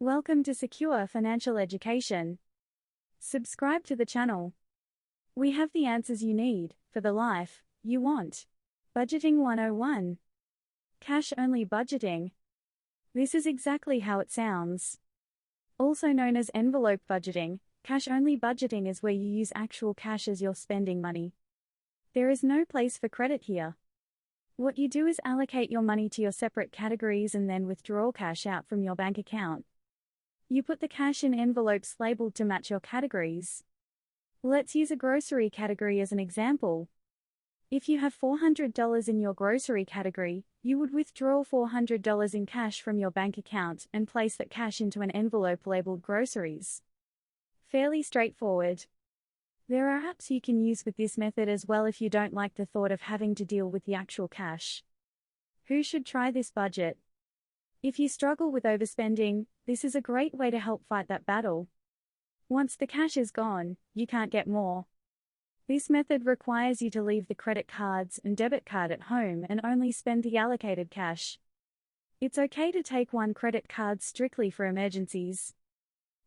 Welcome to Secure Financial Education. Subscribe to the channel. We have the answers you need for the life you want. Budgeting 101. Cash-only budgeting. This is exactly how it sounds. Also known as envelope budgeting, cash-only budgeting is where you use actual cash as your spending money. There is no place for credit here. What you do is allocate your money to your separate categories and then withdraw cash out from your bank account. You put the cash in envelopes labeled to match your categories. Let's use a grocery category as an example. If you have $400 in your grocery category, you would withdraw $400 in cash from your bank account and place that cash into an envelope labeled groceries. Fairly straightforward. There are apps you can use with this method as well if you don't like the thought of having to deal with the actual cash. Who should try this budget? If you struggle with overspending, this is a great way to help fight that battle. Once the cash is gone, you can't get more. This method requires you to leave the credit cards and debit card at home and only spend the allocated cash. It's okay to take one credit card strictly for emergencies.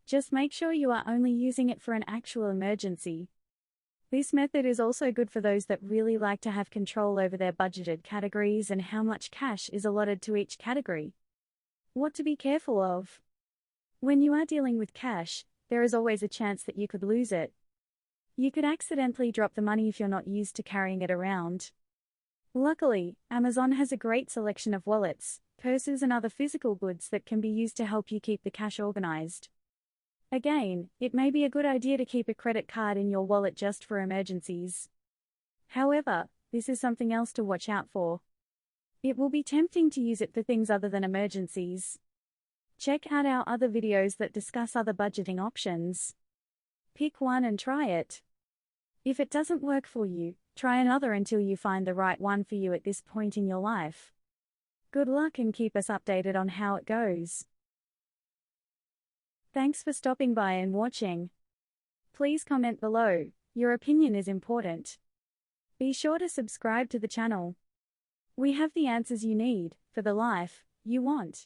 Just make sure you are only using it for an actual emergency. This method is also good for those that really like to have control over their budgeted categories and how much cash is allotted to each category. What to be careful of? When you are dealing with cash, there is always a chance that you could lose it. You could accidentally drop the money if you're not used to carrying it around. Luckily, Amazon has a great selection of wallets, purses and other physical goods that can be used to help you keep the cash organized. Again, it may be a good idea to keep a credit card in your wallet just for emergencies. However, this is something else to watch out for. It will be tempting to use it for things other than emergencies. Check out our other videos that discuss other budgeting options. Pick one and try it. If it doesn't work for you, try another until you find the right one for you at this point in your life. Good luck and keep us updated on how it goes. Thanks for stopping by and watching. Please comment below, your opinion is important. Be sure to subscribe to the channel. We have the answers you need for the life you want.